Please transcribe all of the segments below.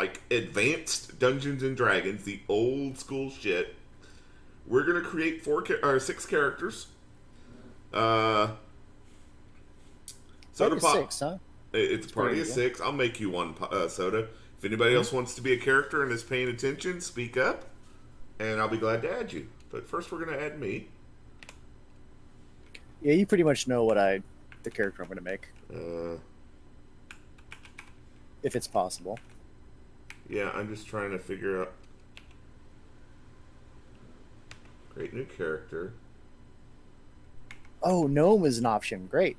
like advanced Dungeons and Dragons, the old school shit. We're gonna create 6 characters. Uh, Soda Maybe Pop. 6, huh? It's a It's pretty party of unusual. 6. I'll make you one, Soda. If anybody Hmm. else wants to be a character and is paying attention, speak up, and I'll be glad to add you. But first, we're gonna add me. Yeah, you pretty much know the character I'm going to make, Uh, if it's possible. yeah, I'm just trying to figure out. Create new character. Oh, gnome is an option. Great.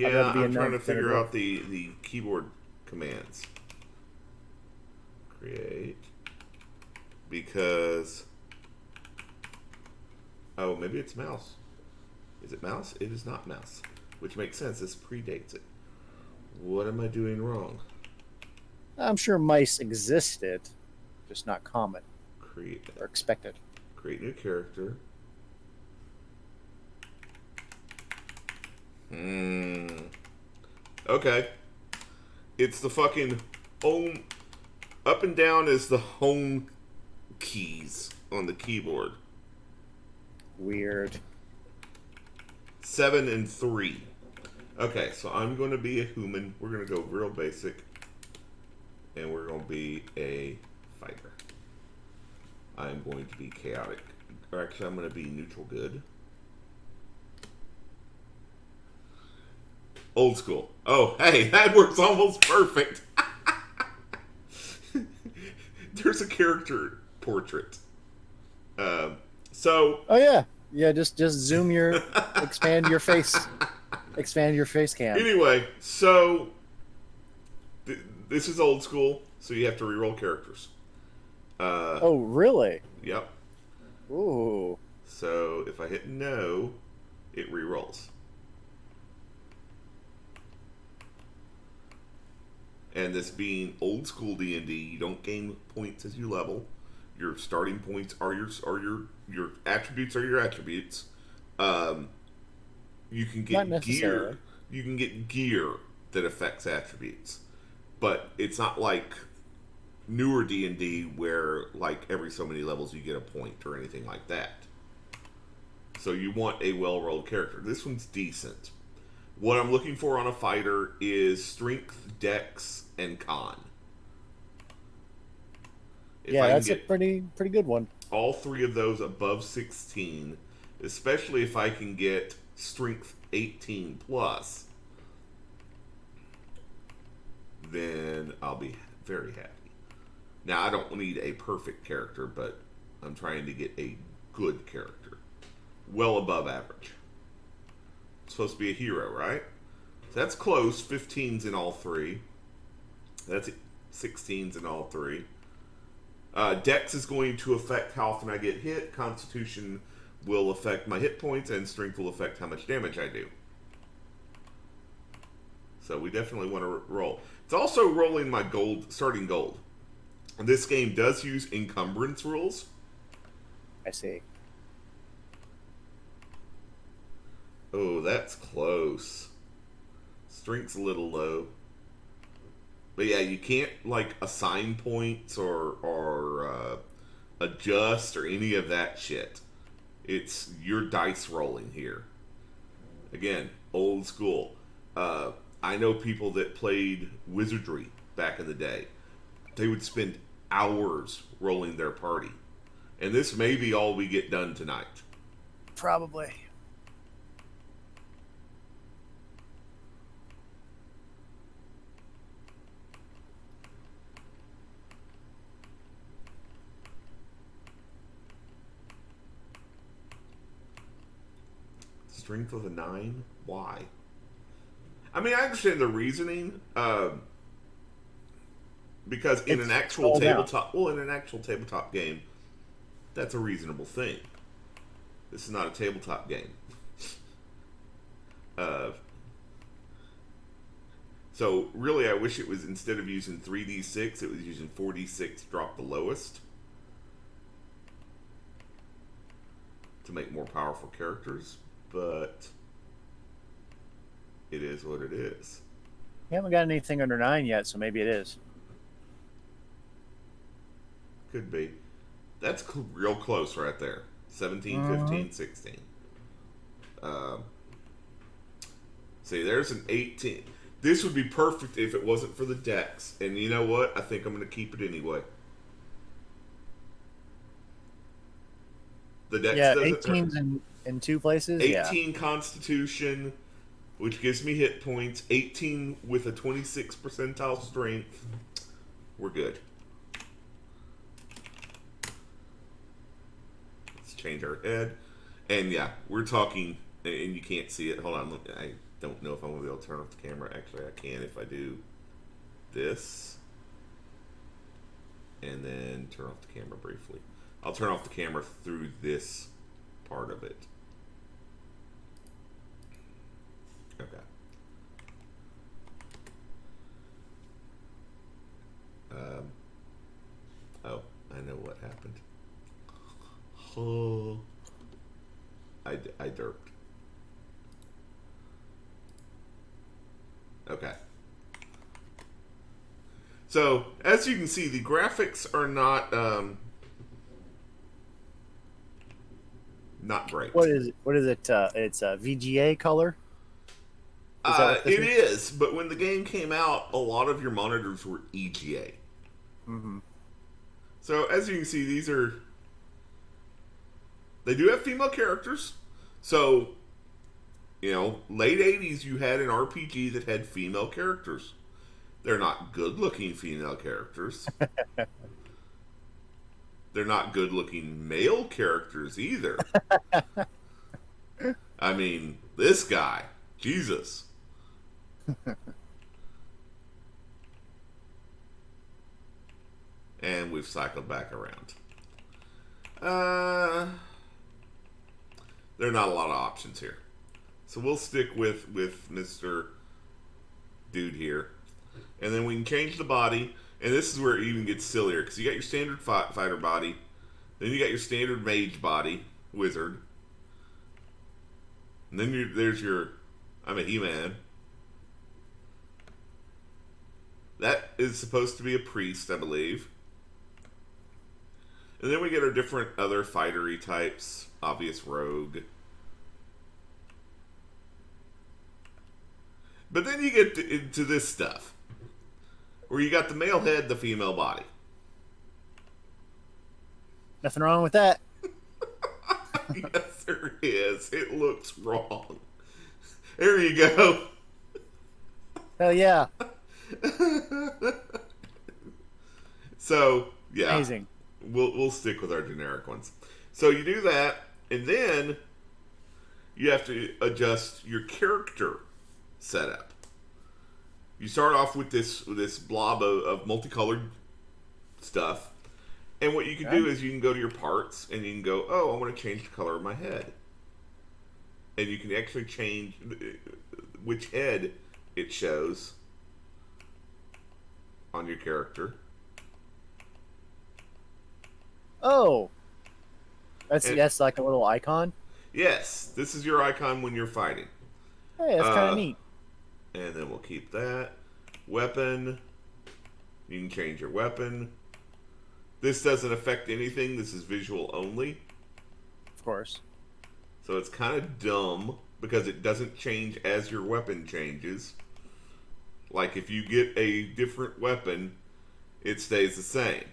I'd Yeah, rather be a I'm trying gnome to than a figure dwarf. out the keyboard commands. Create. Because. Oh, maybe it's mouse. Is it mouse? It is not mouse. Which makes sense. This predates it. What am I doing wrong? I'm sure mice existed, just not common Create. or expected. Create new character. Hmm. Okay. It's the fucking home. Up and down is the home keys on the keyboard. Weird. 7 and 3. Okay, so I'm going to be a human. We're going to go real basic. And we're going to be a fighter. I'm going to be chaotic. Or actually, I'm going to be neutral good. Old school. Oh, hey, that works almost perfect. There's a character portrait. So. Oh yeah, yeah. Just zoom your, expand your face, expand your face cam. Anyway, so this is old school, so you have to reroll characters. Oh really? Yep. Ooh. So if I hit no, it rerolls. And this being old school D&D, you don't gain points as you level. Your starting points are your attributes are your attributes. You can Not get necessarily. gear. You can get gear that affects attributes, but it's not like newer D&D where like every so many levels you get a point or anything like that. So you want a well-rolled character. This one's decent. What I'm looking for on a fighter is strength, dex, and con. If Yeah, I can that's a get pretty good one. all 3 of those above 16, especially if I can get strength 18 plus, then I'll be very happy. Now, I don't need a perfect character, but I'm trying to get a good character. Well above average. It's supposed to be a hero, right? So that's close. 15s in all 3. That's 16s in all 3. Dex is going to affect how often I get hit. Constitution will affect my hit points, and strength will affect how much damage I do. So we definitely want to roll. It's also rolling my gold, starting gold. This game does use encumbrance rules. I see. Oh, that's close. Strength's a little low. But yeah, you can't like assign points or adjust or any of that shit. It's your dice rolling here. Again, old school. I know people that played Wizardry back in the day. They would spend hours rolling their party. And this may be all we get done tonight. Probably. Strength of a 9? Why? I mean, I understand the reasoning. Because in an It's actual all down. tabletop, well, in an actual tabletop game, that's a reasonable thing. This is not a tabletop game. Uh, so really, I wish it was instead of using 3d6, it was using 4d6, drop the lowest to make more powerful characters. But it is what it is. We haven't got anything under 9 yet, so maybe it is. could be. That's real close right there. 17, Mm-hmm. 15, 16. Um, see, there's an 18. This would be perfect if it wasn't for the decks. And you know what? I think I'm going to keep it anyway. The dex Yeah, doesn't hurt. 18's in two places. Yeah. 18 Constitution, which gives me hit points. 18 with a 26 percentile strength. We're good. Let's change our head. And yeah, we're talking, and you can't see it. Hold on. I don't know if I'm going to be able to turn off the camera. Actually, I can if I do this. And then turn off the camera briefly. I'll turn off the camera through this part of it. Okay. Oh, I know what happened. Oh, I derped. Okay. So, as you can see, the graphics are not great. What is it? It's a VGA color. Is that what this It is, but when the game came out, a lot of your monitors were EGA. Mm-hmm. So, as you can see, they do have female characters. So, late 80s, you had an RPG that had female characters. They're not good-looking female characters. They're not good-looking male characters either. I mean, this guy, Jesus. And we've cycled back around. There are not a lot of options here. So we'll stick with Mr. Dude here. And then we can change the body. And this is where it even gets sillier. Because you got your standard fighter body. Then you got your standard mage body. Wizard. And then there's your... I'm a He-Man. That is supposed to be a priest, I believe. And then we get our different other fightery types. Obvious rogue. But then you get into this stuff. Where you got the male head, the female body. Nothing wrong with that. Yes, there is. It looks wrong. There you go. Hell yeah. So, yeah. Amazing. We'll stick with our generic ones. So you do that, and then you have to adjust your character setup. You start off with this blob of multicolored stuff, and what you can do is you can go to your parts, and you can go, oh, I want to change the color of my head. And you can actually change which head it shows on your character. Oh. That's like a little icon? Yes, this is your icon when you're fighting. Hey, that's kind of neat. And then we'll keep that. Weapon. You can change your weapon. This doesn't affect anything. This is visual only. Of course. So it's kind of dumb because it doesn't change as your weapon changes. Like if you get a different weapon, it stays the same.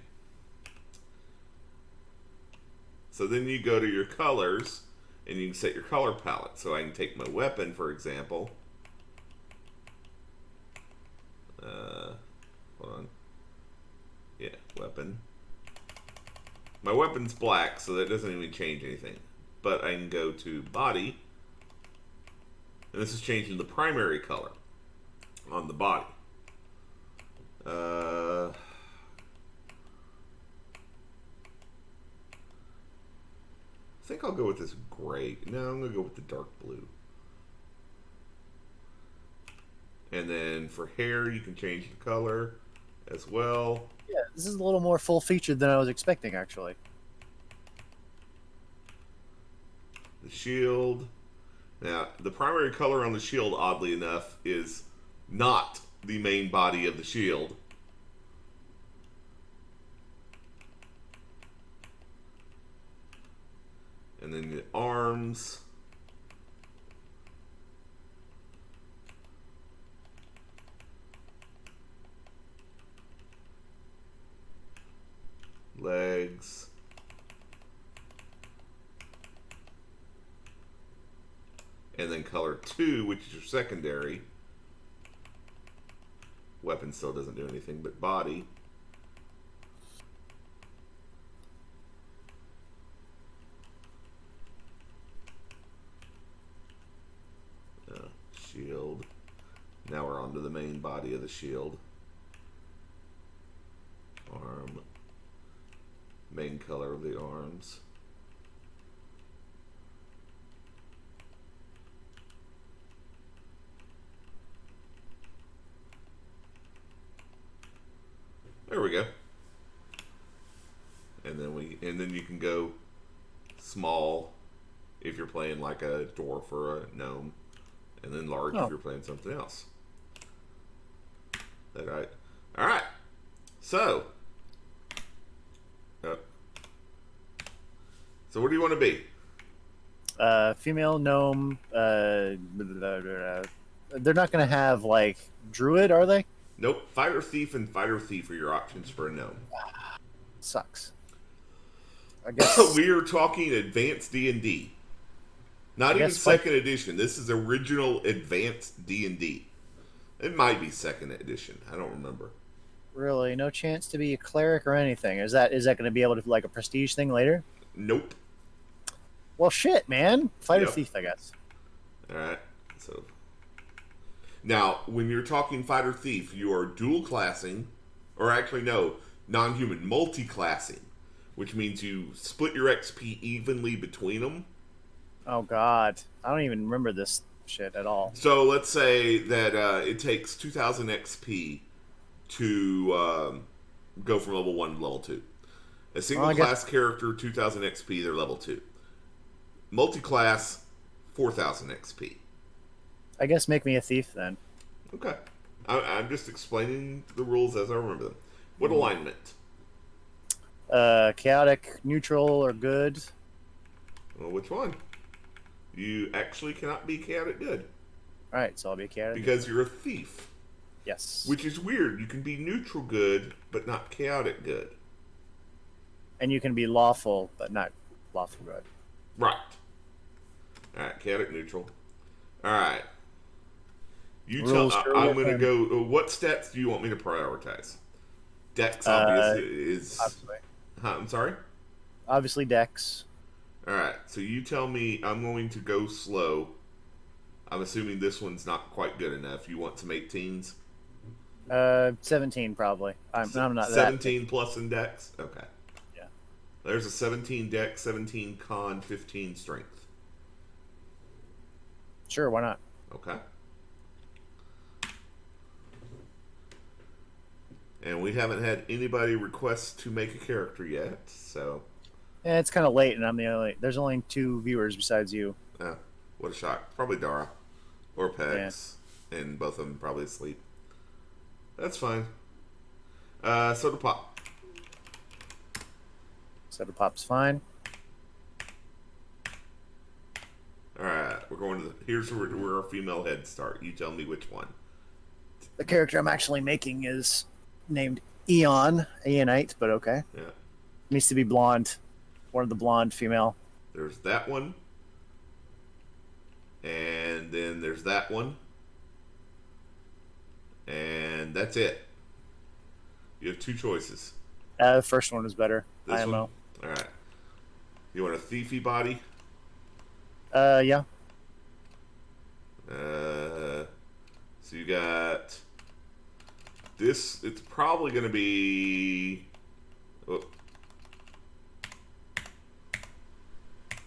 So then you go to your colors and you can set your color palette. So I can take my weapon, for example. Hold on. Yeah, weapon. My weapon's black, so that doesn't even change anything. But I can go to body. And this is changing the primary color on the body. I think I'll go with this gray. No, I'm going to go with the dark blue. And then for hair, you can change the color as well. Yeah, this is a little more full-featured than I was expecting, actually. The shield. Now, the primary color on the shield, oddly enough, is not the main body of the shield. And then the arms. Legs. And then color 2, which is your secondary. Weapon still doesn't do anything, but body. Shield. Now we're on to the main body of the shield. Arm. Main color of the arms. There we go. And then you can go small if you're playing like a dwarf or a gnome, and then large if you're playing something else. That right? All right. So, so what do you want to be? Female gnome. They're not going to have like druid, are they? Nope. Fighter thief and fighter thief are your options for a gnome. Sucks. I guess we are talking advanced D&D. Not even second edition. This is original advanced D&D. It might be second edition. I don't remember. Really, no chance to be a cleric or anything. Is that going to be able to like a prestige thing later? Nope. Well, shit, man. Fighter thief, I guess. All right. So now, when you're talking fighter thief, you are dual classing, or actually no, non-human multi-classing, which means you split your XP evenly between them. Oh God, I don't even remember this shit at all. So let's say that it takes 2,000 XP to go from level 1 to level 2. A single class character, 2,000 XP, they're level 2. Multi-class, 4,000 XP. I guess make me a thief then. Okay. I'm just explaining the rules as I remember them. What alignment? Chaotic, neutral, or good. Well, which one? You actually cannot be chaotic good. Alright, so I'll be chaotic. Because you're a thief. Yes. Which is weird. You can be neutral good, but not chaotic good. And you can be lawful, but not lawful good. Right. Alright, chaotic neutral. Alright. You tell. I'm going to go. What stats do you want me to prioritize? Dex, obviously, is. Obviously. Huh, I'm sorry? Obviously, Dex. Alright, so you tell me. I'm going to go slow. I'm assuming this one's not quite good enough. You want some 18s? 17 probably. I'm not 17 that plus in Dex? Okay. Yeah. There's a 17 Dex, 17 Con, 15 Strength. Sure, why not? Okay. And we haven't had anybody request to make a character yet, so. Yeah, it's kind of late, and there's only 2 viewers besides you. Oh, what a shock. Probably Dara. Or Pex. Yeah. And both of them probably asleep. That's fine. Soda Pop. Soda Pop's fine. Alright, we're going to here's where our female heads start. You tell me which one. The character I'm actually making is named Eonite, but okay. Yeah. Needs to be blonde. One of the blonde female. There's that one. And then there's that one. And that's it. You have 2 choices. The first one is better. This IMO. One? Alright. You want a thiefy body? Yeah. So you got this. It's probably going to be. Oh.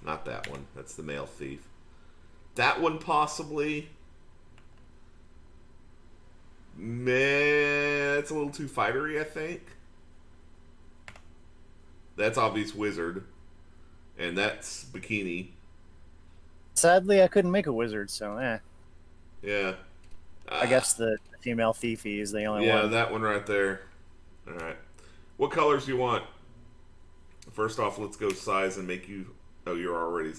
Not that one. That's the male thief. That one possibly. Meh, it's a little too fightery, I think. That's obvious wizard. And that's bikini. Sadly, I couldn't make a wizard, so Yeah. I guess the female thiefy is the only one. Yeah, that one right there. Alright. What colors do you want? First off, let's go size and make you Oh, you're already.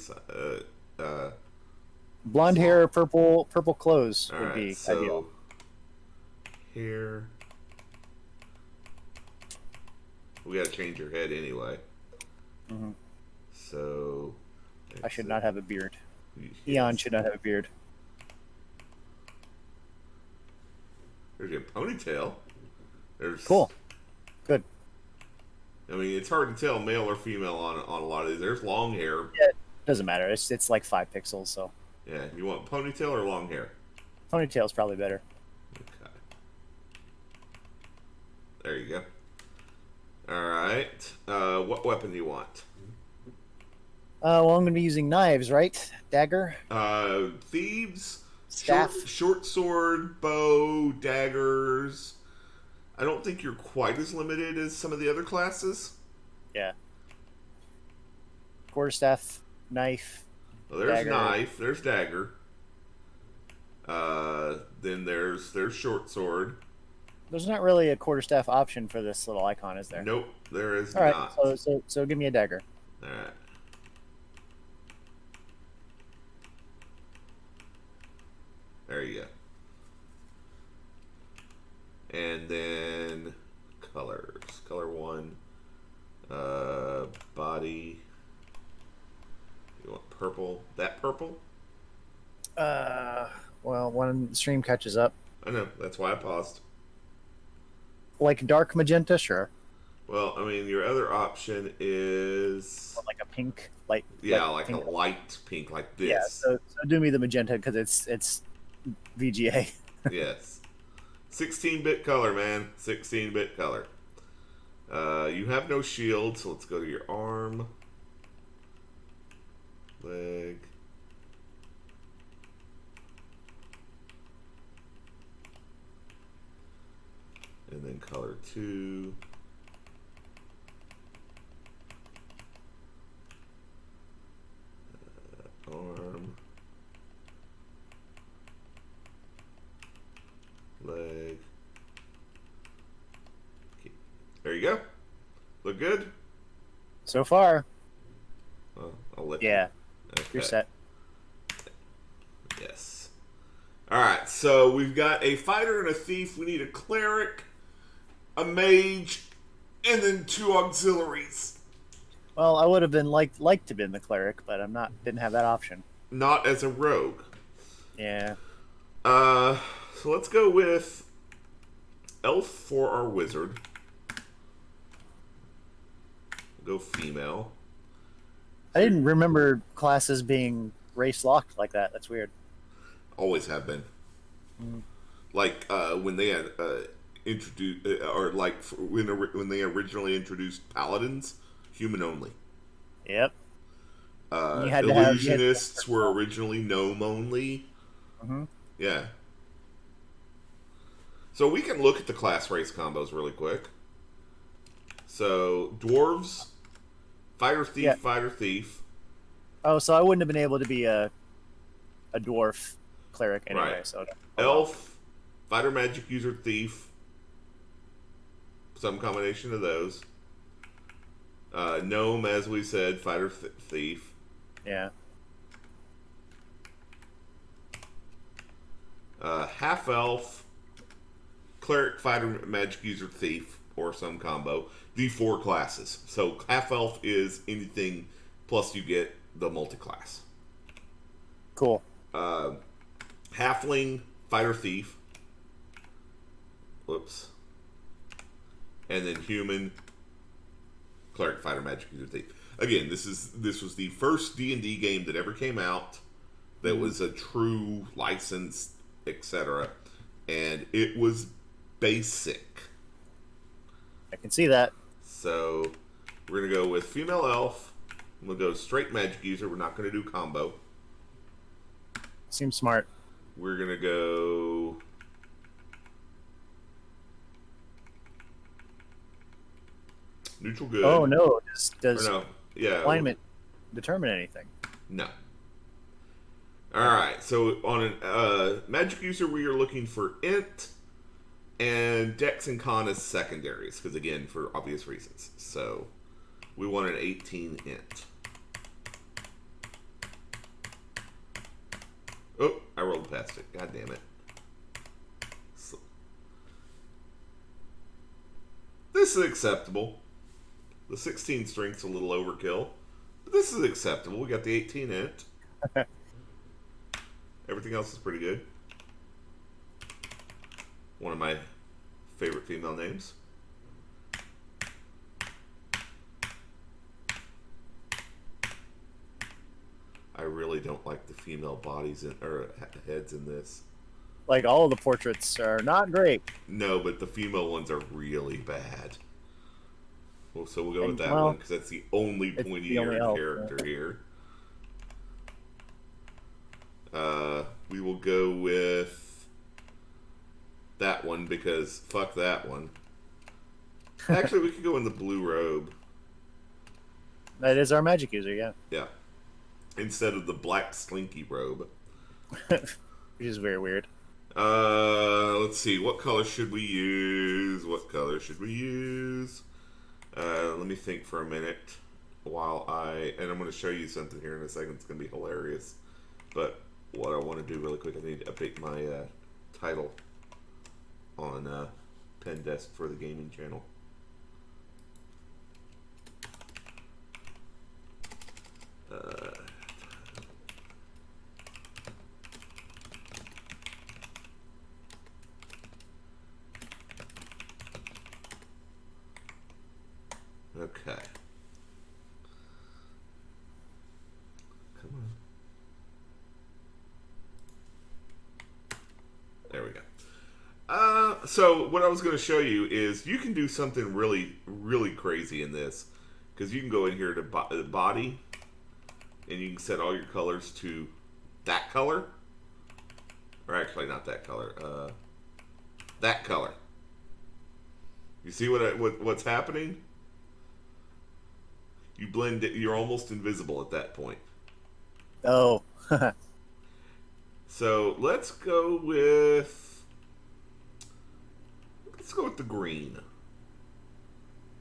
Blonde Small. hair, purple clothes All would right. be ideal. So here we got to change your head anyway. Hmm. So I should not have a beard. yes. Eon should not have a beard. There's your ponytail. There's Cool. Good. I mean, it's hard to tell male or female on a lot of these. There's long hair. Yeah, doesn't matter. It's like 5 pixels, so Yeah, you want ponytail or long hair? ponytail's probably better. Okay. There you go. All right. What weapon do you want? Well, I'm going to be using knives, right? Dagger, Thieves, staff. short sword, bow, daggers. I don't think you're quite as limited as some of the other classes. Yeah. Quarterstaff, knife. Well, there's dagger. knife. There's dagger. Then there's short sword. There's not really a quarterstaff option for this little icon, is there? Nope, there is All right. not. So give me a dagger. All right. There you go. And then colors. Color 1. Body. You want purple? That purple? Well, when the stream catches up, I know. That's why I paused. like dark magenta, sure. Well, I mean, your other option is... Or like a pink, light. Yeah, light like pink. a light pink like this. Yeah. So do me the magenta because it's VGA. Yes. 16-bit color, man. 16-bit color. You have no shield, so let's go to your arm. Leg. And then color 2. Arm. Leg. Okay. There you go. Look good? So far, Well, I'll let yeah, Okay. you're set. Yes. Alright, so we've got a fighter and a thief. We need a cleric, a mage, and then 2 auxiliaries. Well, I would have been like to been the cleric, but I'm not. Didn't have that option. Not as a rogue. Yeah. So let's go with elf for our wizard. Go female. I didn't remember classes being race locked like that. That's weird. Always have been. Like when they had introduced, or like when they originally introduced paladins, human only. Yep. You had to Illusionists were originally gnome only. Mm-hmm. Yeah. So we can look at the class race combos really quick. So dwarves, fighter thief, Yeah. fighter thief. Oh, so I wouldn't have been able to be a dwarf cleric anyway. Right. So Elf, fighter magic user thief. Some combination of those. Gnome, as we said, fighter thief. yeah. Half elf, cleric, fighter, magic user, thief, or some combo. The 4 classes. So half elf is anything plus you get the multi-class. Cool. Halfling, fighter, thief. Whoops. And then human, cleric, fighter, magic user, thief. Again, this was the first D&D game that ever came out that was a true licensed, etc. And it was basic. I can see that. So we're gonna go with female elf. We'll go straight magic user. We're not gonna do combo. Seems smart. We're gonna go neutral good. Oh no! Does Or no, yeah. alignment determine anything? No. All right. So on a magic user, we are looking for int and dex and con as secondaries because again, for obvious reasons. So we want an 18 int. Oh, I rolled past it. God damn it. So, this is acceptable. The 16 strength's a little overkill. But this is acceptable. We got the 18 in it. Everything else is pretty good. One of my favorite female names. I really don't like the female bodies or heads in this. Like, all of the portraits are not great. No, but the female ones are really bad. Well, so we'll go with that well, one because that's the only pointy-eared character here. We will go with that one because fuck that one. Actually, we could go in the blue robe. That is our magic user, yeah. Yeah. Instead of the black slinky robe. Which is very weird. Let's see. What color should we use? What color should we use? Let me think for a minute while and I'm going to show you something here in a second. It's going to be hilarious. But what I want to do really quick, I need to update my title on Pendesk for the gaming channel. Okay. Come on. There we go. So what I was going to show you is you can do something really, really crazy in this. Because you can go in here to body, and you can set all your colors to that color. Or actually, not that color. That color. You see what's happening? You blend it. You're almost invisible at that point. Oh. So let's go with the green.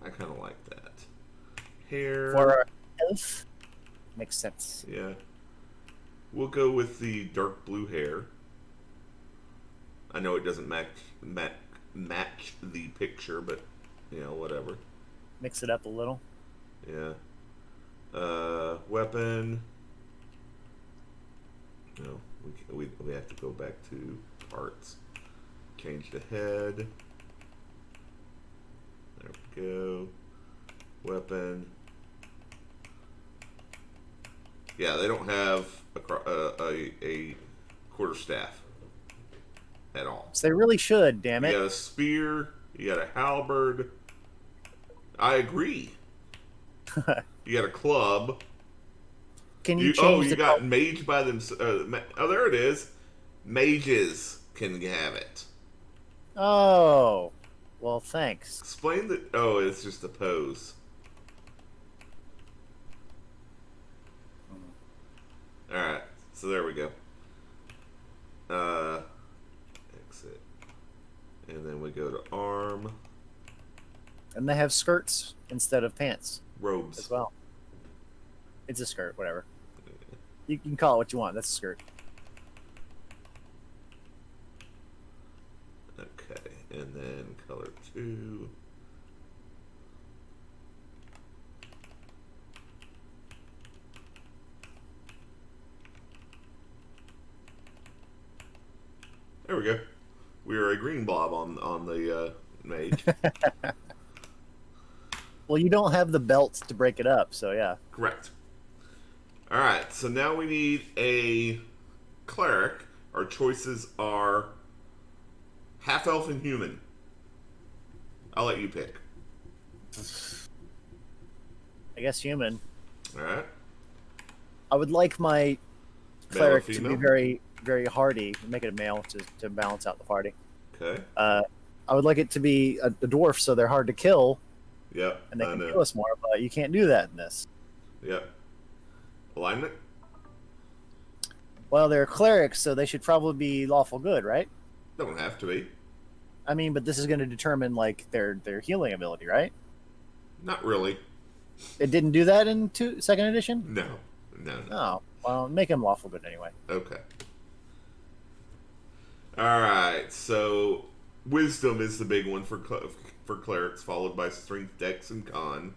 I kind of like that. Hair for our elf makes sense. Yeah. We'll go with the dark blue hair. I know it doesn't match the picture, but you know, whatever. Mix it up a little. Yeah. Weapon. No, we have to go back to parts. Change the head. There we go. Weapon. Yeah, they don't have a quarterstaff at all. So they really should, damn it. You got a spear. You got a halberd. I agree. You got a club. Can you change you got mage by themselves. Oh, there it is. Mages can have it. Oh. Well, thanks. Explain the... Oh, it's just a pose. Alright, so there we go. Exit. And then we go to arm. And they have skirts instead of pants. Robes. As well. It's a skirt, whatever. You can call it what you want. That's a skirt. Okay, and then color 2. There we go. We are a green blob on the mage. Well, you don't have the belt to break it up, so yeah. Correct. All right, so now we need a cleric. Our choices are half elf and human. I'll let you pick. I guess human. All right. I would like my Male or cleric to be female? very, very hardy. Make it a male to balance out the party. Okay. I would like it to be a dwarf, so they're hard to kill, Yep. and they can kill us more. But you can't do that in this. Yep. Alignment? Well, they're clerics, so they should probably be lawful good, right? Don't have to be. I mean, but this is going to determine like their healing ability, right? Not really. It didn't do that in second edition. No. No. Oh, well, make them lawful good anyway. Okay. All right, so wisdom is the big one for clerics, followed by strength, dex, and con.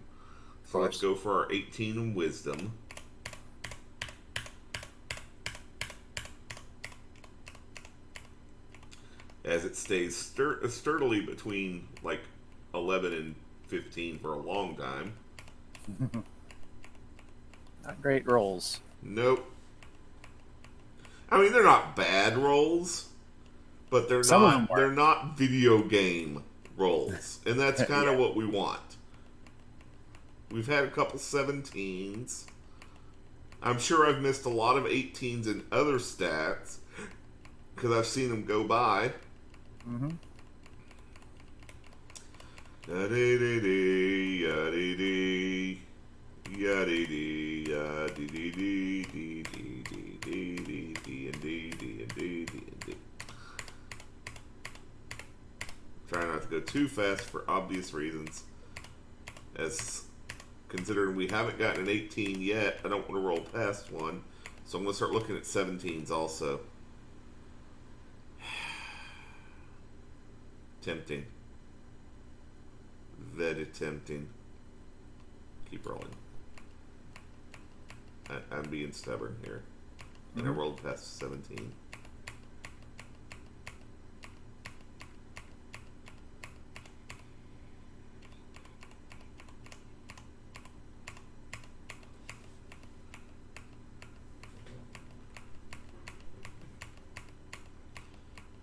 So let's go for our 18 in wisdom. As it stays sturdily between like 11 and 15 for a long time. Not great rolls. Nope. I mean, they're not bad rolls, but they're Some of them not were. they're not video game rolls, and that's kind of Yeah. what we want. We've had a couple 17s. I'm sure I've missed a lot of 18s in other stats because I've seen them go by. Mm-hmm. Da-dee-dee-dee, ya-dee-dee, ya-dee-dee, ya-dee-dee-dee-dee-dee-dee-dee-dee-dee-dee-dee-dee. Try not to go too fast for obvious reasons. As considering we haven't gotten an 18 yet, I don't want to roll past one. So I'm going to start looking at 17s also. Tempting. Very tempting. Keep rolling. I'm being stubborn here. And I rolled past 17.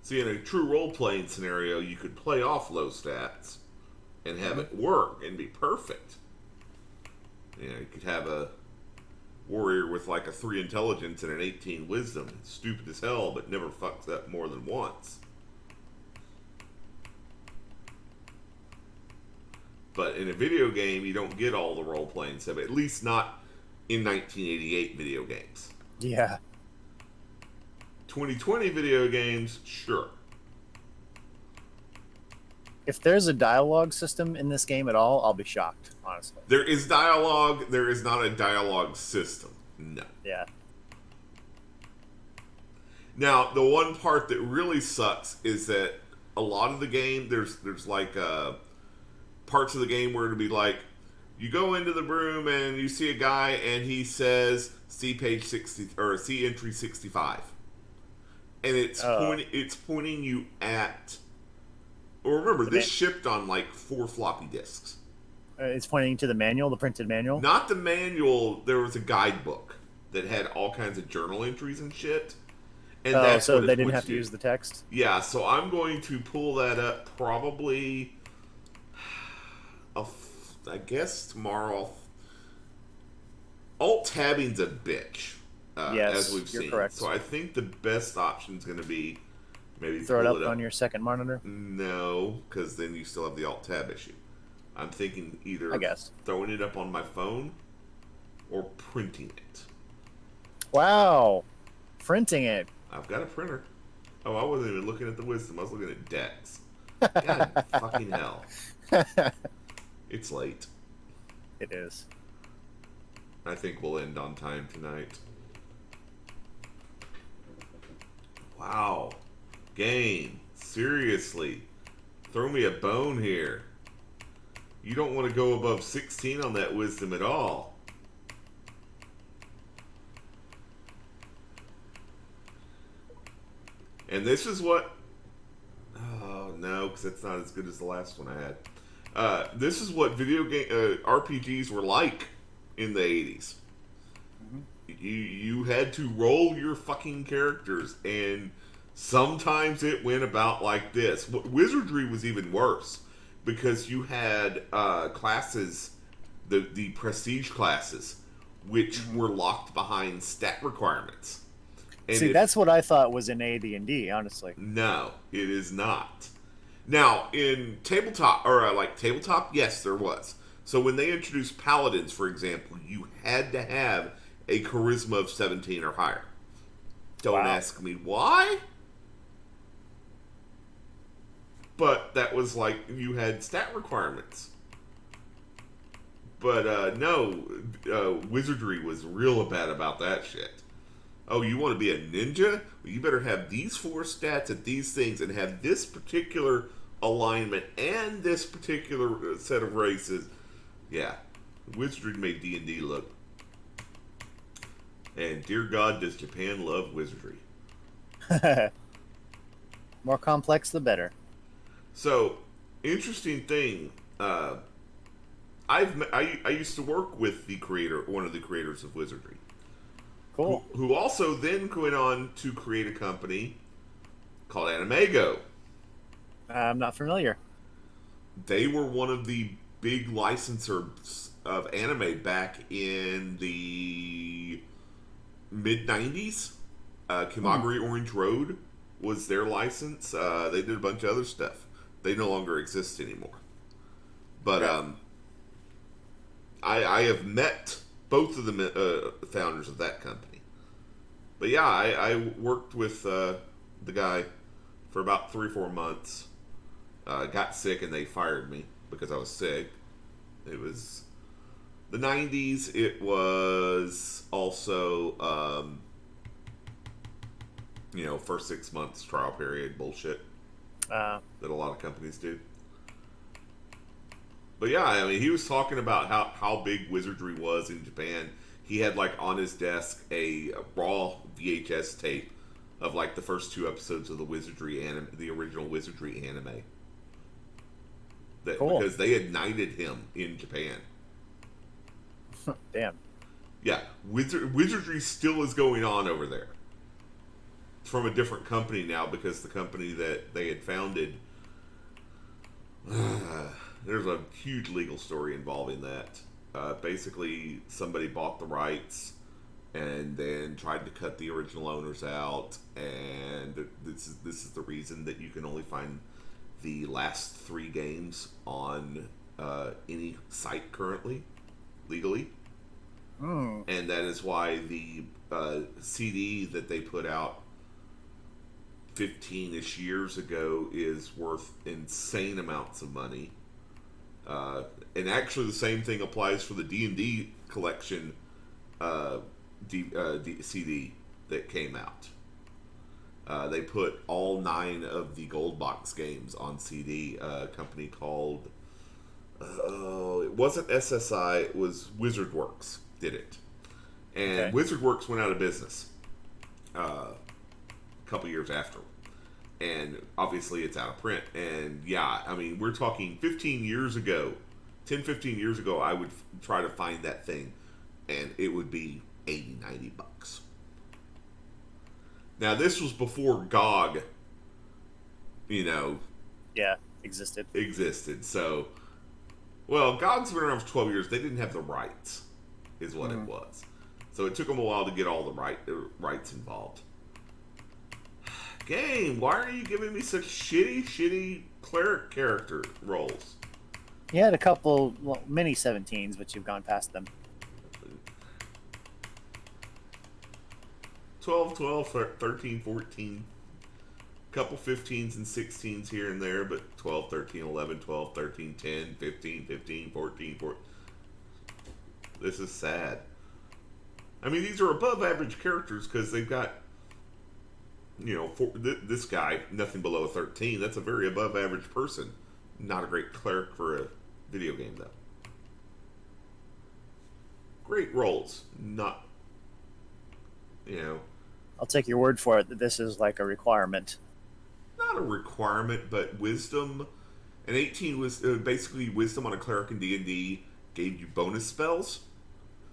See, in a true role-playing scenario, you could play off low stats and have it work and be perfect. You know, you could have a warrior with like a 3 intelligence and an 18 wisdom. Stupid as hell, but never fucks up more than once. But in a video game, you don't get all the role-playing stuff. At least not in 1988 video games. Yeah. 2020 video games, sure. If there's a dialogue system in this game at all, I'll be shocked, honestly. There is dialogue. There is not a dialogue system. No. Yeah. Now, the one part that really sucks is that a lot of the game, there's like parts of the game where it'll be like, you go into the room and you see a guy and he says, see page 60, or see entry 65. And it's pointing you at... Well, remember, this shipped on like 4 floppy disks. It's pointing to the manual, the printed manual? Not the manual. There was a guidebook that had all kinds of journal entries and shit. And that's so what they didn't have to use the text? Yeah, so I'm going to pull that up probably, I guess tomorrow. Alt-tabbing's a bitch, yes, as we've you're seen. correct. So I think the best option is going to be maybe throw pull it up on your second monitor? No, because then you still have the Alt-tab issue. I'm thinking either I guess throwing it up on my phone or printing it. Wow. Printing it. I've got a printer. Oh, I wasn't even looking at the wisdom. I was looking at decks. God fucking hell. It's late. It is. I think we'll end on time tonight. Wow. Game. Seriously. Throw me a bone here. You don't want to go above 16 on that wisdom at all. And this is what... Oh, no, because it's not as good as the last one I had. This is what video game RPGs were like in the 80s. You had to roll your fucking characters, and sometimes it went about like this. Wizardry was even worse, because you had classes, the prestige classes, which were locked behind stat requirements. And see, that's what I thought was in AD&D, honestly. No, it is not. Now, in tabletop, or tabletop, yes, there was. So when they introduced paladins, for example, you had to have a charisma of 17 or higher. Don't ask me why. But that was like, you had stat requirements. But no, Wizardry was real bad about that shit. Oh, you want to be a ninja? Well, you better have these 4 stats at these things and have this particular alignment and this particular set of races. Yeah, Wizardry made D&D look. And dear God, does Japan love Wizardry. More complex, the better. So, interesting thing. I used to work with the creator, one of the creators of Wizardry, Cool. who also then went on to create a company called Animego. I'm not familiar. They were one of the big licensors of anime back in the mid '90s. Kimagure Orange Road was their license. They did a bunch of other stuff. They no longer exist anymore. But I have met both of the founders of that company. But yeah, I worked with the guy for about 3 or 4 months. Got sick and they fired me because I was sick. It was the '90s. It was also, first 6 months trial period bullshit that a lot of companies do. But yeah, I mean, he was talking about how big Wizardry was in Japan. He had like on his desk a raw VHS tape of like the first 2 episodes of the Wizardry anime, the original Wizardry anime. Cool. Because they had knighted him in Japan. Damn. Yeah, Wizardry still is going on over there. It's from a different company now because the company that they had founded. There's a huge legal story involving that. Basically, somebody bought the rights and then tried to cut the original owners out, and this is the reason that you can only find the last 3 games on any site currently, legally. And that is why the CD that they put out 15-ish years ago is worth insane amounts of money. And actually the same thing applies for the D&D collection CD that came out. They put all 9 of the gold box games on CD. A company called it wasn't SSI, it was WizardWorks did it. And Okay. WizardWorks went out of business a couple years after. And obviously it's out of print. And yeah, I mean, we're talking 15 years ago, 10, 15 years ago, I would try to find that thing and it would be 80, 90 bucks. Now, this was before GOG, Yeah, existed. So, well, GOG's been around for 12 years. They didn't have the rights, is what it was. So it took them a while to get all the rights involved. Game, why are you giving me such shitty cleric character roles? You had a couple mini 17s, but you've gone past them. 12, 13, 14. Couple 15s and 16s here and there, but 12, 13, 11, 12, 13, 10, 15, 15, 14, 14. This is sad. I mean, these are above average characters because they've got, this guy, nothing below a 13. That's a very above average person. Not a great cleric for a video game, though. Great rolls. Not, I'll take your word for it that this is like a requirement. not a requirement, but wisdom. An 18 was basically wisdom on a cleric in D&D gave you bonus spells.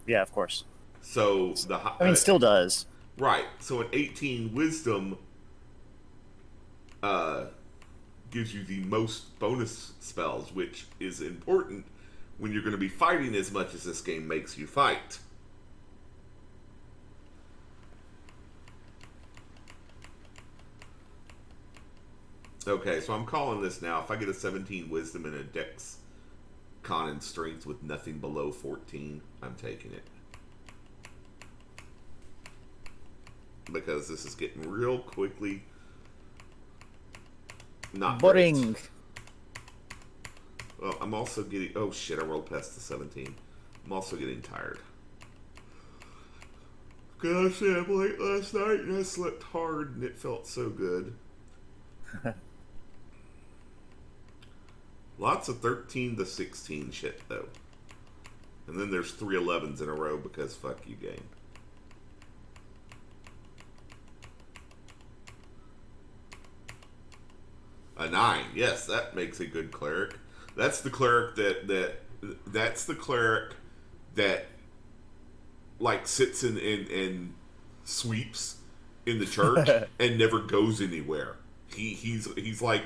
Yeah, of course. So Still does. Right. So an 18 wisdom gives you the most bonus spells, which is important when you're going to be fighting as much as this game makes you fight. Okay, so I'm calling this now. If I get a 17 wisdom and a dex con and strength with nothing below 14, I'm taking it. Because this is getting real quickly not Boring. great. Well, I'm also getting... Oh, shit, I rolled past the 17. I'm also getting tired. Can I stay up late last night and I slept hard and it felt so good. Lots of 13 to 16 shit though. And then there's 3 11s in a row because fuck you, game. A 9. Yes, that makes a good cleric. That's the cleric that's the cleric that like sits in sweeps in the church and never goes anywhere. He's like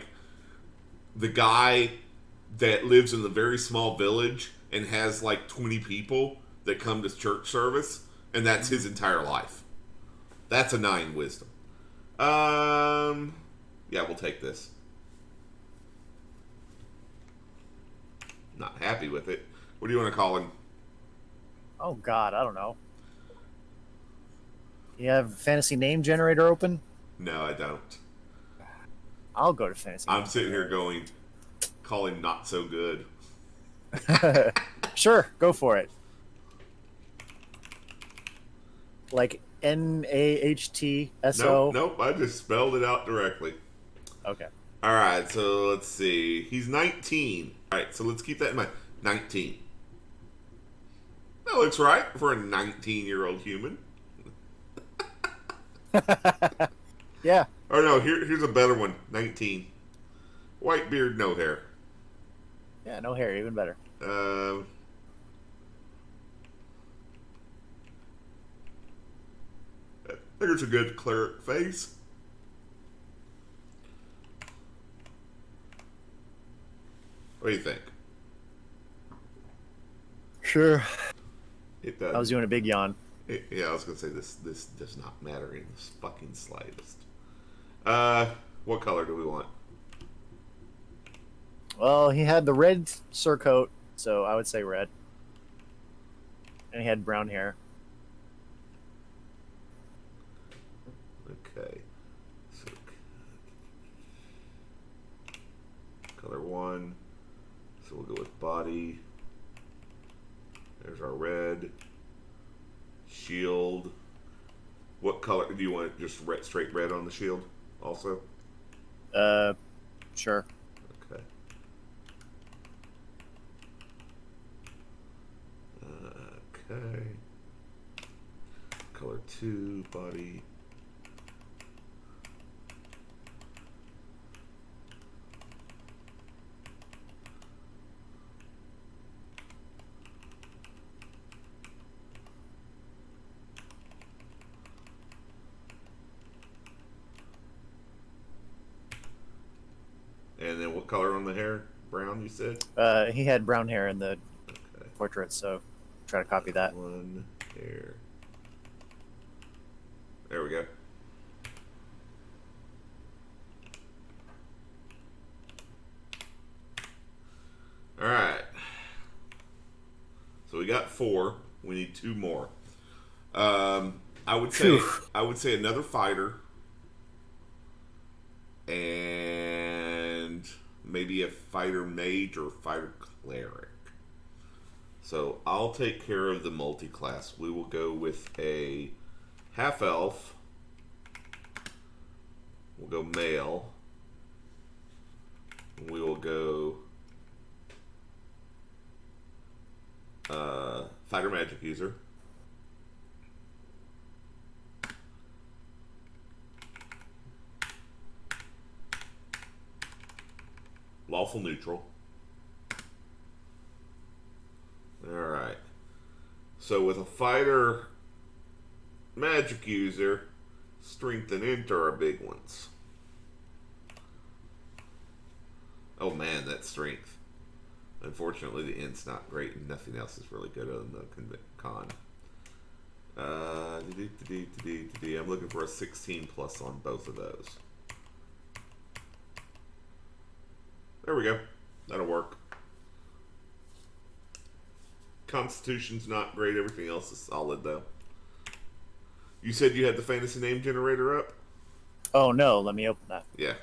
the guy that lives in a very small village and has like 20 people that come to church service, and that's his entire life. That's a 9 wisdom. Yeah, we'll take this. Not happy with it. What do you want to call him? Oh God, I don't know. You have fantasy name generator open? No, I don't. I'll go to fantasy. I'm sitting here going, call him not so good. Sure, go for it. Like NAHTSO. Nope, I just spelled it out directly. Okay. Alright, so let's see. He's 19. Alright, so let's keep that in mind. 19. That looks right for a 19-year-old human. Yeah. Or no, here's a better one. 19. White beard, no hair. Yeah, no hair, even better. I think it's a good cleric face. What do you think? Sure. It does. I was doing a big yawn. Yeah, I was gonna say this does not matter in the fucking slightest. What color do we want? Well, he had the red surcoat, so I would say red. And he had brown hair. Okay. So, color 1. So we'll go with body. There's our red. Shield. What color do you want? Just red, straight red on the shield also? Sure. Okay. Okay. Color 2, body. And then what color on the hair? Brown, you said? He had brown hair in the Okay. portrait, so try to copy that. 1 hair. There we go. All right. So we got 4. We need 2 more. I would say Phew. I would say another fighter, and maybe a fighter mage or fighter cleric. So I'll take care of the multi-class. We will go with a half elf. We'll go male. We will go fighter magic user. Lawful neutral. Alright. So with a fighter magic user, strength and int are our big ones. Oh man, that strength. Unfortunately, the int's not great and nothing else is really good other than the con. I'm looking for a 16 plus on both of those. There we go. That'll work. Constitution's not great. Everything else is solid, though. You said you had the fantasy name generator up? Oh no, let me open that. Yeah.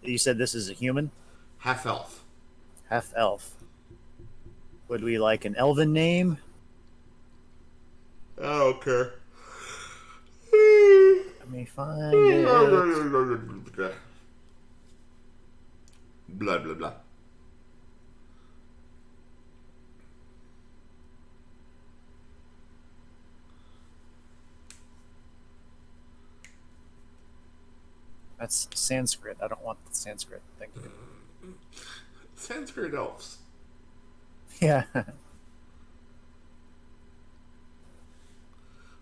You said this is a human? Half elf. Half elf. Would we like an elven name? I don't care. Let me find it. Blah, blah, blah. That's Sanskrit. I don't want the Sanskrit. Thank you. Sanskrit elves. Yeah.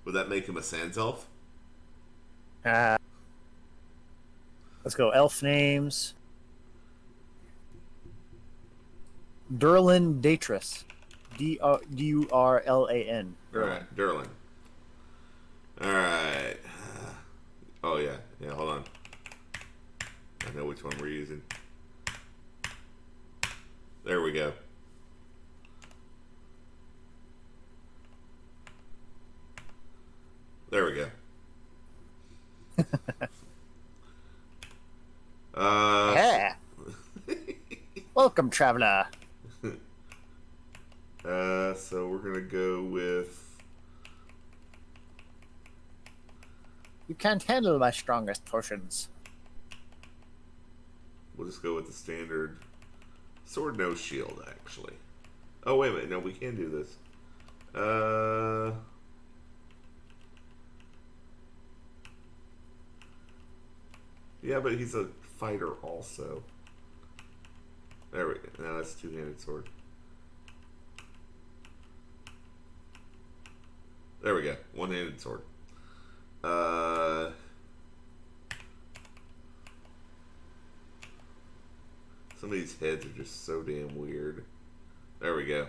Would that make him a Sans elf? Let's go. Elf names. Durlan Datris. Durlan. Alright, Durlin. Alright. Oh, yeah. Yeah, hold on. I know which one we're using. There we go. There we go. Yeah. Welcome, traveler. So we're gonna go with. You can't handle my strongest potions. We'll just go with the standard sword, no shield. Actually. Oh wait a minute, no, we can do this. Yeah, but he's a fighter also. There we go. Now that's two-handed sword. There we go. One-handed sword. Some of these heads are just so damn weird. There we go.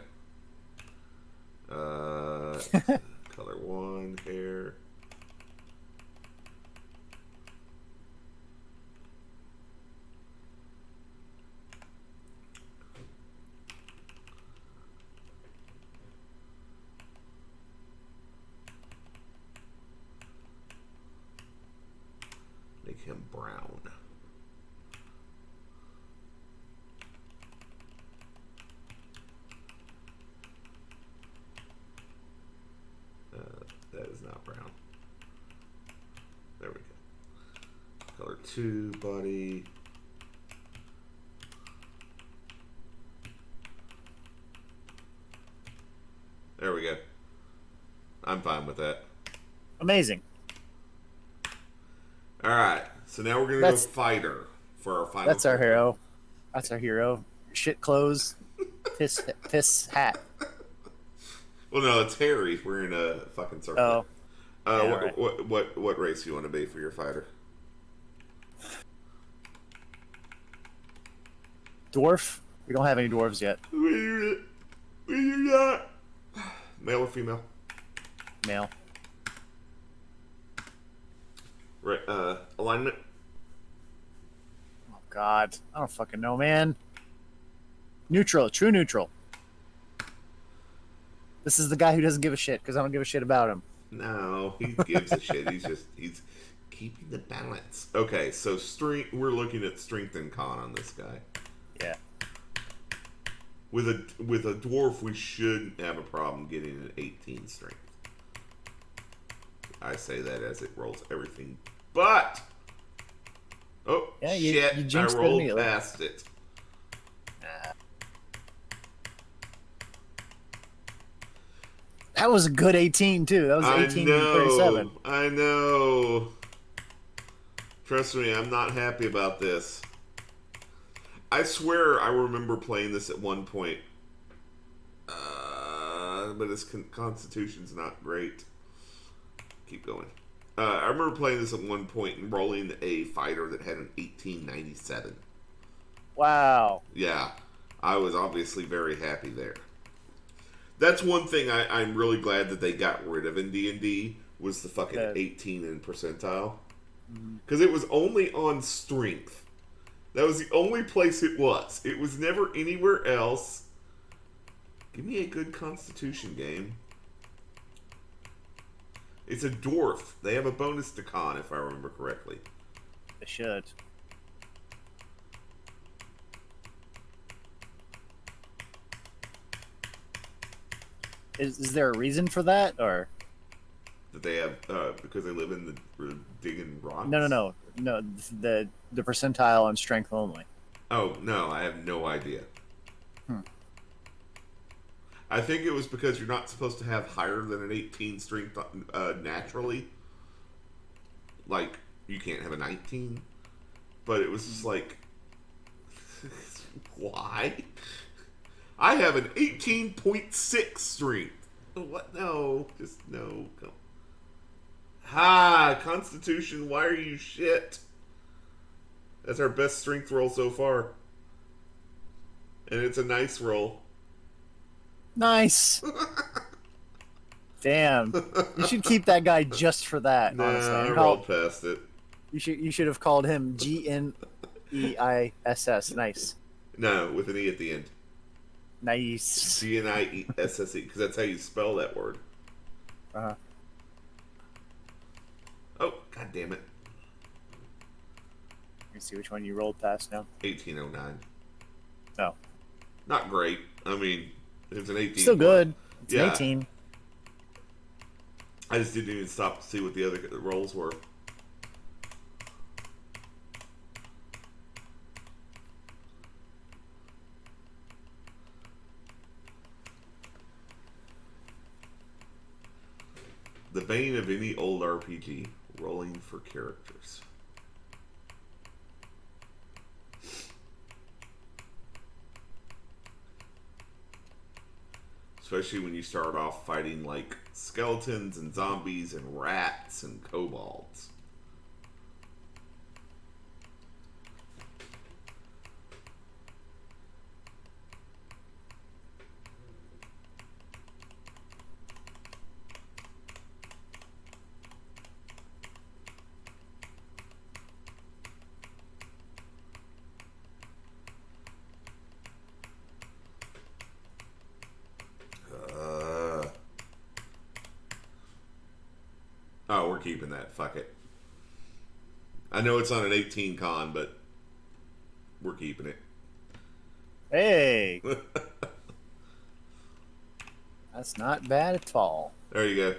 Color 1, hair. Make him brown. That is not brown. There we go. Color 2, body. There we go. I'm fine with that. Amazing. Alright, so now we're gonna go fighter for our final. That's our hero. That's our hero. Shit clothes. Piss hat. Well, no, it's Harry wearing a fucking circle. Oh. Yeah, what race do you want to be for your fighter? Dwarf? We don't have any dwarves yet. We do not. Male or female? Male. Right. Alignment. Oh God, I don't fucking know, man. Neutral, true neutral. This is the guy who doesn't give a shit because I don't give a shit about him. No, he gives a shit. He's keeping the balance. Okay, so strength. We're looking at strength and con on this guy. Yeah. With a dwarf, we shouldn't have a problem getting an 18 strength. I say that as it rolls everything, but oh yeah, shit! You I rolled past it. That was a good 18 too. That was 18-37. I know. Trust me, I'm not happy about this. I swear I remember playing this at one point. But his constitution's not great. Keep going. I remember playing this at one point and rolling a fighter that had an 1897. Wow. Yeah. I was obviously very happy there. That's one thing I'm really glad that they got rid of in D&D was the fucking 18 in percentile. Because it was only on strength. That was the only place it was. It was never anywhere else. Give me a good constitution game. It's a dwarf. They have a bonus to con, if I remember correctly. They should. Is there a reason for that, or That they have because they live in the digging no, no, rocks. no, no? The percentile on strength only. Oh no, I have no idea. Hmm. I think it was because you're not supposed to have higher than an 18 strength naturally. Like you can't have a 19, but it was just like, why? I have an 18.6 strength. What? No, just no. Ha! Constitution, why are you shit? That's our best strength roll so far. And it's a nice roll. Nice. Damn. You should keep that guy just for that, honestly. Nah, I And rolled past it. you should have called him GNEISS. Nice. No, with an E at the end. Nice. GNISSE, because that's how you spell that word. Uh-huh. Oh, god damn it. Let me see which one you rolled past now. 1809. Oh. Not great. I mean, it's an 18. Still good. It's yeah. an 18. I just didn't even stop to see what the other rolls were. The bane of any old RPG, rolling for characters. Especially when you start off fighting like skeletons and zombies and rats and kobolds. Oh, we're keeping that. Fuck it. I know it's on an 18 con, but we're keeping it. Hey. That's not bad at all. There you go.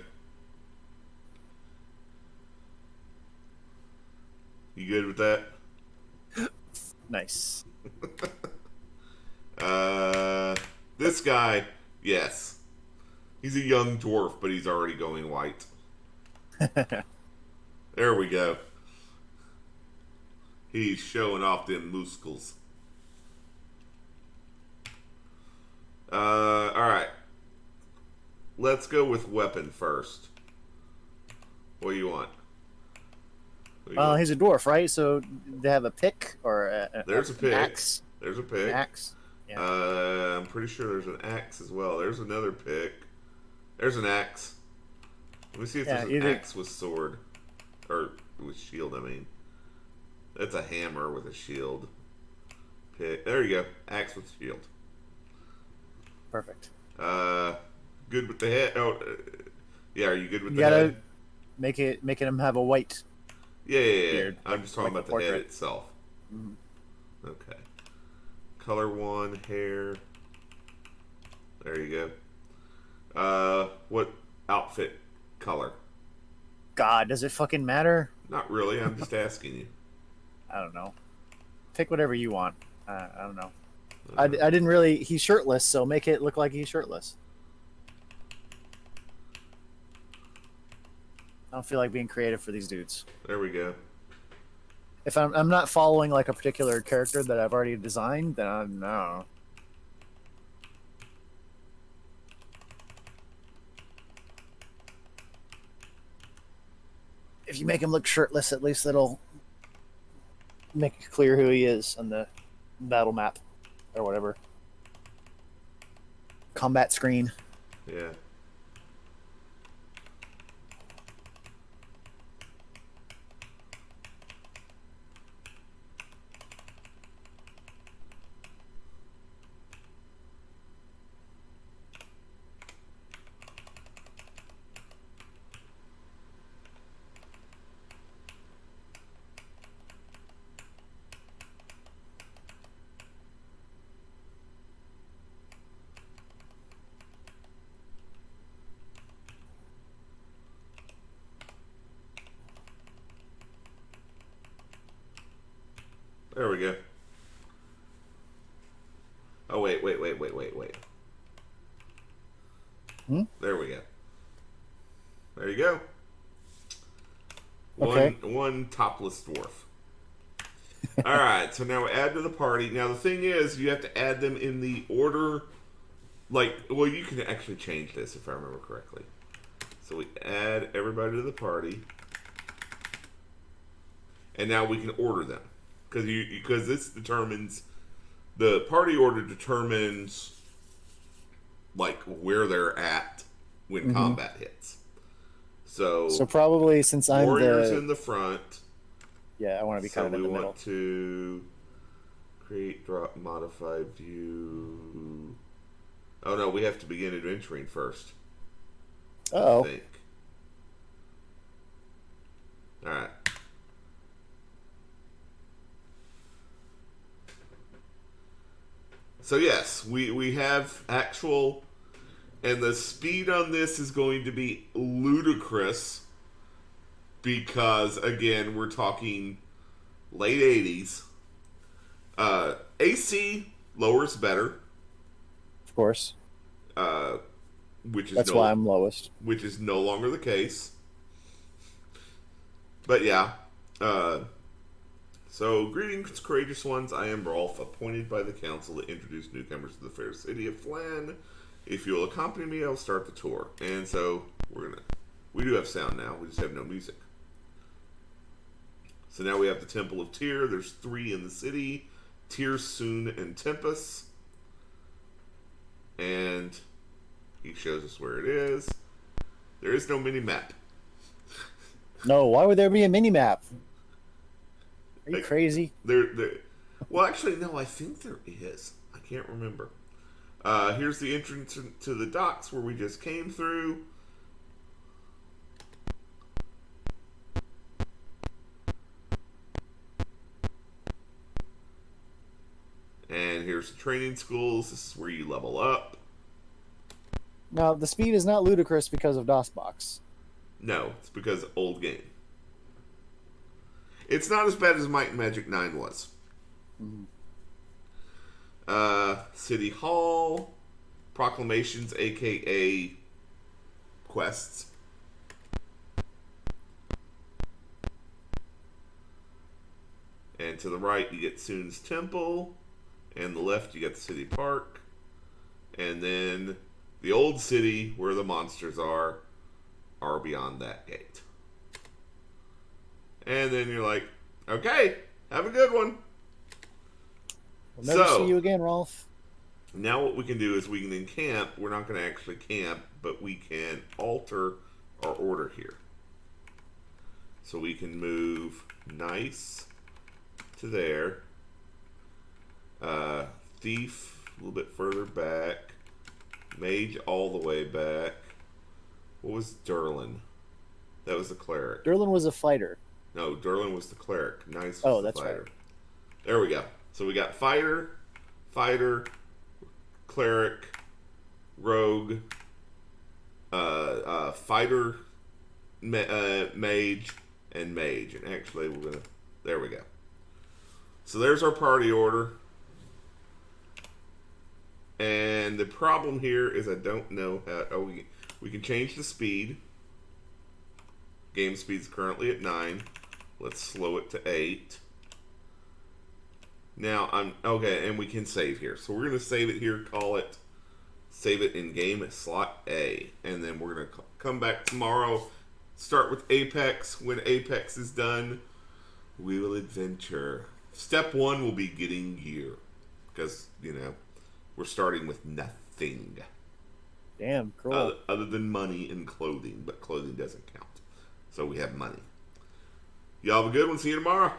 You good with that? Nice. This guy, yes. He's a young dwarf, but he's already going white. There we go. He's showing off them muscles. Alright. Let's go with weapon first. What do you want? Well, he's a dwarf, right? So they have a pick or There's a pick. An axe. There's a pick. An axe. Yeah. I'm pretty sure there's an axe as well. There's another pick. There's an axe. Let me see if there's an axe with sword. Or with shield, I mean. That's a hammer with a shield. Pick. There you go. Axe with shield. Perfect. Good with the head. Oh, yeah. Are you good with you the gotta head? make him have a white. Yeah. Beard, I'm just talking about the head portrait. itself. Mm-hmm. Okay. Color one, hair. There you go. What outfit color? God, does it fucking matter? Not really. I'm just asking you. I don't know. Pick whatever you want. I don't know. I didn't really. He's shirtless, so make it look like he's shirtless. I don't feel like being creative for these dudes. There we go. If I'm not following like a particular character that I've already designed, then I'm no. If you make him look shirtless, at least it'll make it clear who he is on the battle map or whatever. Combat screen. Yeah. Oh, wait. Hmm? There we go. There you go. Okay. One topless dwarf. All right, so now add to the party. Now the thing is, you have to add them in the order. Well, you can actually change this if I remember correctly. So we add everybody to the party, and now we can order them because this determines the party order determines like where they're at when combat hits. So probably since I'm warriors the in the front. Yeah, I want to be kind of in the middle. So we want to create, drop, modify, view. Oh no, we have to begin adventuring first. Uh-oh. I think. All right. So yes, we have actual, and the speed on this is going to be ludicrous because again we're talking late 80s. AC lower is better. Of course. Which is That's why I'm lowest. Which is no longer the case. But yeah. So, greetings, courageous ones. I am Rolf, appointed by the council to introduce newcomers to the fair city of Flan. If you will accompany me, I'll start the tour. And so, we do have sound now. We just have no music. So now we have the Temple of Tyr. There's 3 in the city. Tyr, Sun, and Tempest. And he shows us where it is. There is no mini-map. No, why would there be a mini-map? Are you crazy? Well, actually, no, I think there is. I can't remember. Here's the entrance to the docks where we just came through. And here's the training schools. This is where you level up. Now, the speed is not ludicrous because of DOSBox. No, it's because old game. It's not as bad as Might and Magic 9 was. City Hall, proclamations, aka quests. And to the right, you get Sun's Temple. And the left, you get the city park. And then the old city, where the monsters are beyond that gate. And then you're like, okay, have a good one. We'll never see you again, Rolf. Now what we can do is we can encamp. We're not going to actually camp, but we can alter our order here. So we can move nice to there. Thief a little bit further back. Mage all the way back. What was Durlin? That was the cleric. Durlin was a fighter. No, Durlin was the cleric. Nice was oh, the that's fighter. Right. There we go. So we got fighter, cleric, rogue, fighter, mage, and mage. And actually, we're gonna. There we go. So there's our party order. And the problem here is I don't know how. Oh, we can change the speed. Game speed's currently at 9. Let's slow it to 8. Now I'm okay, and we can save here. So we're gonna save it here. Save it in game at slot A, and then we're gonna come back tomorrow. Start with Apex. When Apex is done, we will adventure. Step 1 will be getting gear, because we're starting with nothing. Damn, cool. Other than money and clothing, but clothing doesn't count. So we have money. Y'all have a good one. See you tomorrow.